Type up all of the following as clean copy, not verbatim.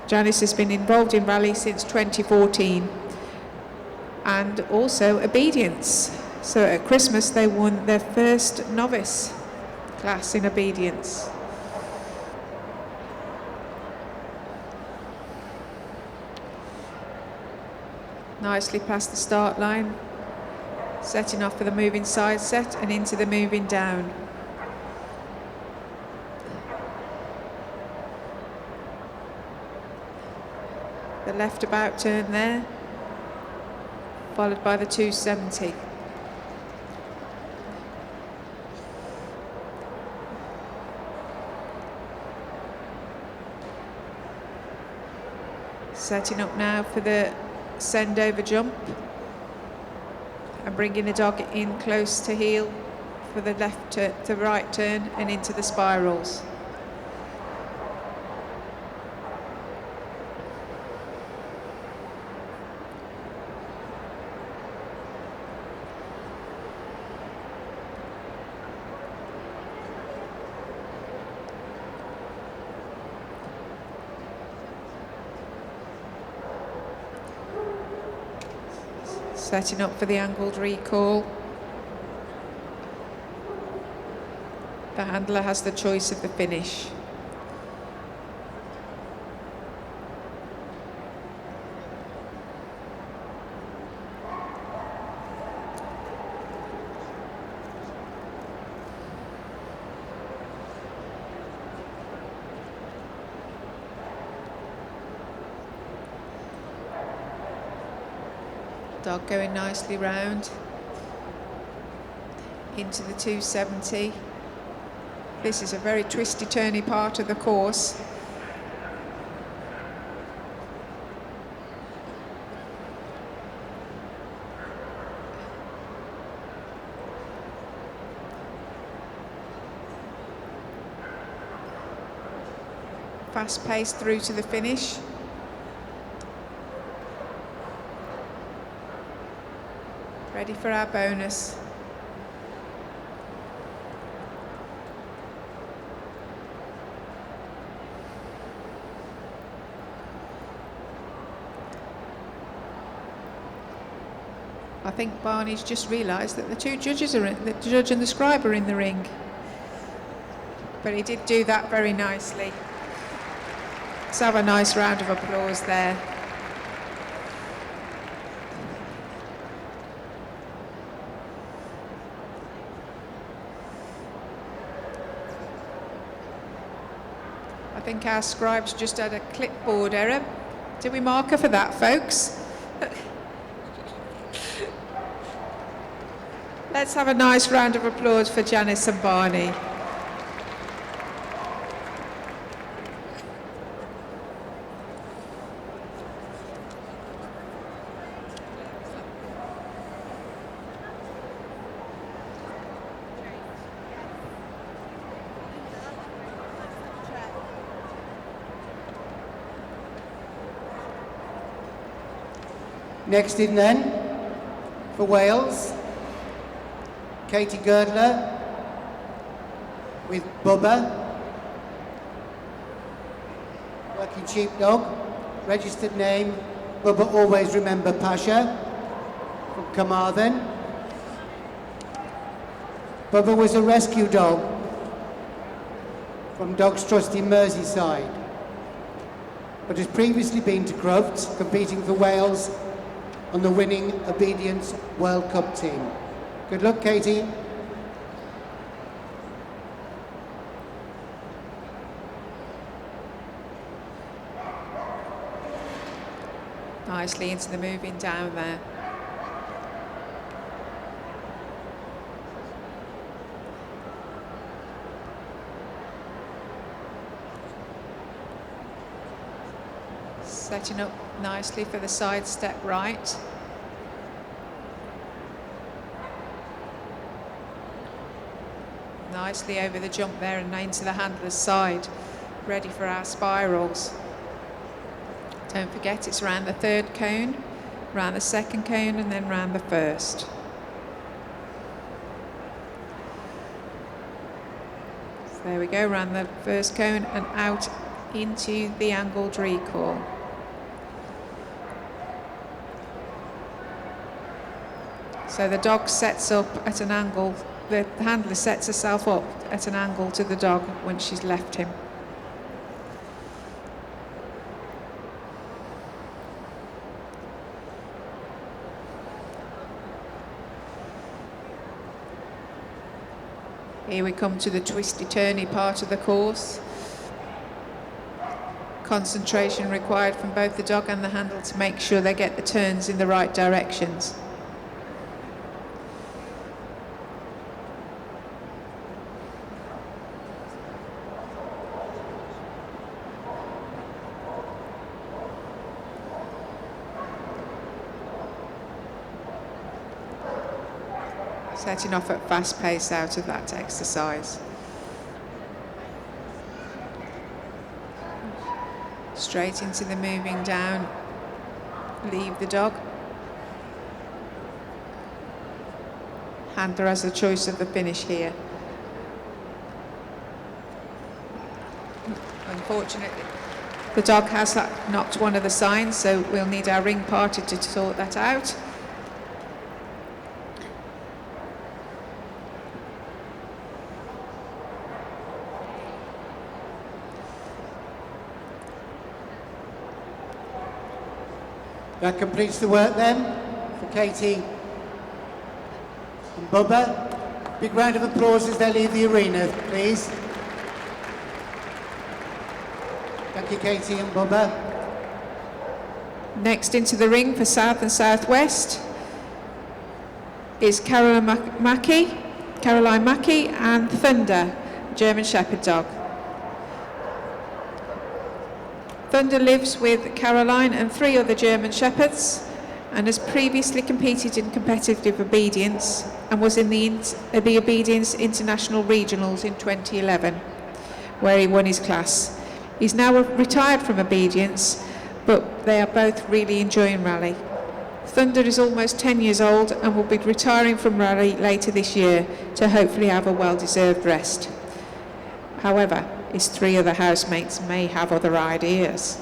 Janice has been involved in rally since 2014, and also obedience. So at Christmas they won their first novice class in obedience. Nicely past the start line, setting off for the moving side set and into the moving down. The left about turn there, followed by the 270. Setting up now for the send over jump and bringing the dog in close to heel for the left to right turn and into the spirals. Setting up for the angled recall. The handler has the choice of the finish. Dog going nicely round into the 270. This is a very twisty, turny part of the course. Fast pace through to the finish. Ready for our bonus. I think Barney's just realised that the two judges are in, the judge and the scribe are in the ring. But he did do that very nicely. Let's have a nice round of applause there. I think our scribes just had a clipboard error. Did we mark her for that, folks? Let's have a nice round of applause for Janice and Barney. Next in then, for Wales, Katy Girdler with Bubba, working Sheepdog, registered name Bubba Always Remember Pasha, from Carmarthen. Bubba was a rescue dog from Dogs Trust in Merseyside, but has previously been to Crufts, competing for Wales on the winning Obedience World Cup team. Good luck, Katy. Nicely into the moving down there. Setting up nicely for the side step right. Nicely over the jump there and into the handler's side. Ready for our spirals. Don't forget it's around the third cone, around the second cone and then round the first. So there we go, around the first cone and out into the angled recall. So the dog sets up at an angle, the handler sets herself up at an angle to the dog when she's left him. Here we come to the twisty-turny part of the course. Concentration required from both the dog and the handler to make sure they get the turns in the right directions. Setting off at fast pace out of that exercise. Straight into the moving down, leave the dog. Handler has the choice of the finish here. Unfortunately, the dog has knocked one of the signs, so we'll need our ring party to sort that out. That completes the work then for Katy and Bubba. Big round of applause as they leave the arena, please. Thank you, Katy and Bubba. Next into the ring for South and Southwest is Caroline Makkai and Thunder, German Shepherd dog. Thunder lives with Caroline and 3 other German Shepherds and has previously competed in competitive obedience and was in the Obedience International Regionals in 2011, where he won his class. He's now retired from obedience, but they are both really enjoying rally. Thunder is almost 10 years old and will be retiring from rally later this year to hopefully have a well-deserved rest. However, his 3 other housemates may have other ideas.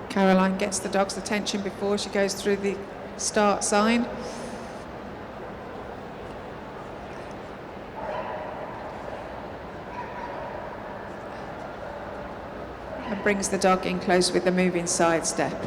Caroline gets the dog's attention before she goes through the start sign. And brings the dog in close with the moving side step.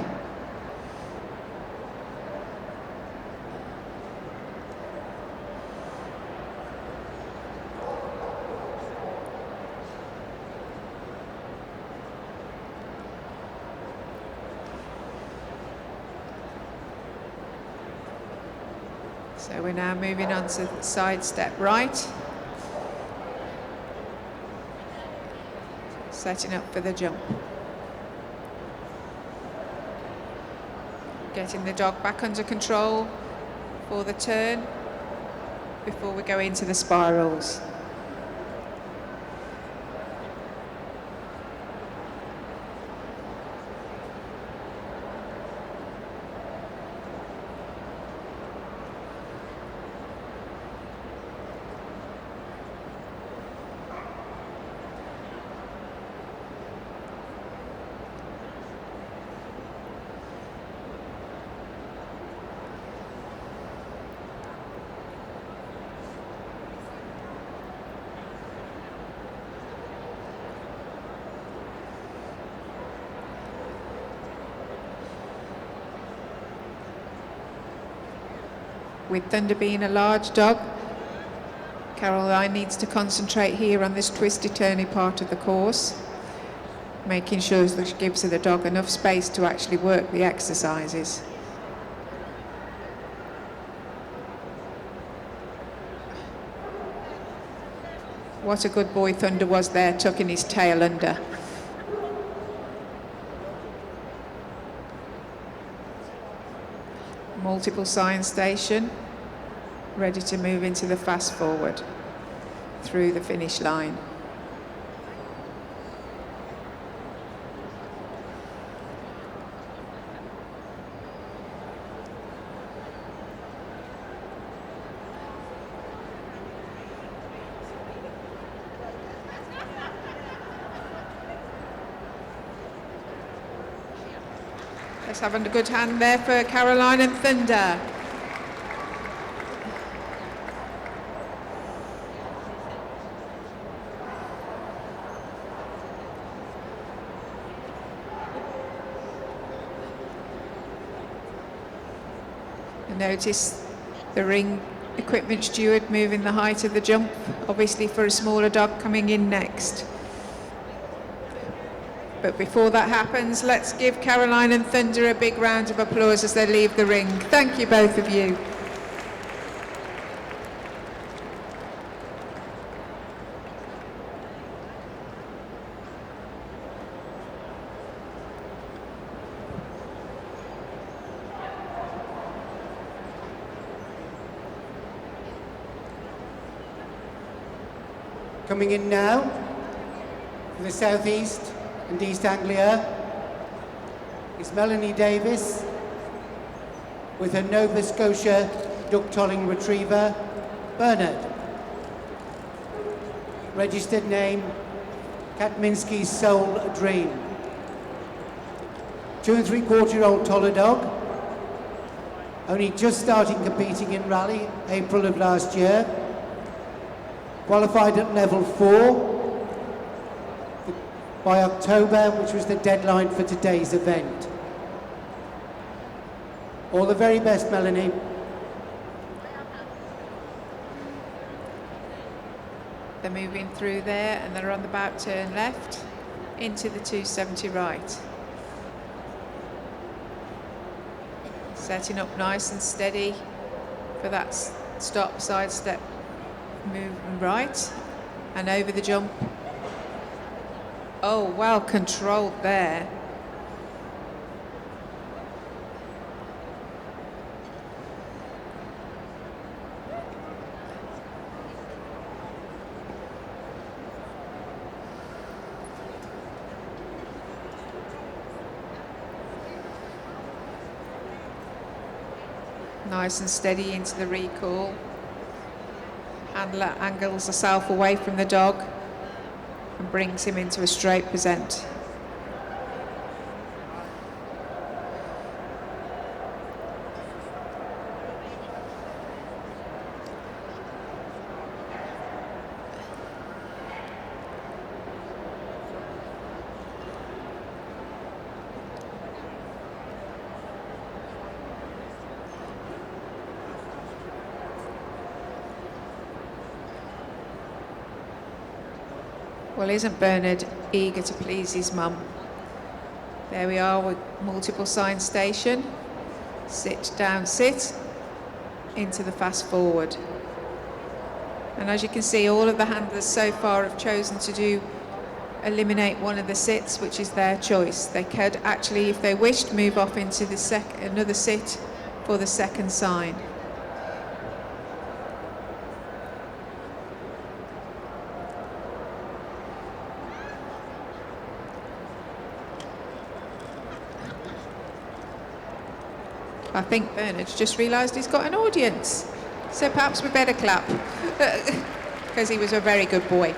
So we're now moving on to the side step right. Setting up for the jump. Getting the dog back under control for the turn before we go into the spirals. With Thunder being a large dog, Caroline needs to concentrate here on this twisty-turny part of the course, making sure that she gives the dog enough space to actually work the exercises. What a good boy Thunder was there, tucking his tail under. Multiple sign station, ready to move into the fast forward through the finish line. Let's have a good hand there for Caroline and Thunder. And notice the ring equipment steward moving the height of the jump, obviously for a smaller dog coming in next. But before that happens, let's give Caroline and Thunder a big round of applause as they leave the ring. Thank you, both of you. Coming in now for the South East and East Anglia is Melanie Davies with her Nova Scotia duck-tolling retriever, Bernard. Registered name, Katminski's Soul Dream. 2 3/4-year-old toller dog, only just starting competing in rally, April of last year. Qualified at level 4 by October, which was the deadline for today's event. All the very best, Melanie. They're moving through there and they're on the about turn left into the 270 right. Setting up nice and steady for that stop, side step, move right and over the jump. Oh, well controlled there. Nice and steady into the recall. Handler angles herself away from the dog and brings him into a straight present. Well, isn't Bernard eager to please his mum? There we are with multiple sign station. Sit, down, sit, into the fast forward. And as you can see, all of the handlers so far have chosen to eliminate one of the sits, which is their choice. They could actually, if they wished, move off into the another sit for the second sign. I think Bernard's just realised he's got an audience. So perhaps we better clap, because he was a very good boy.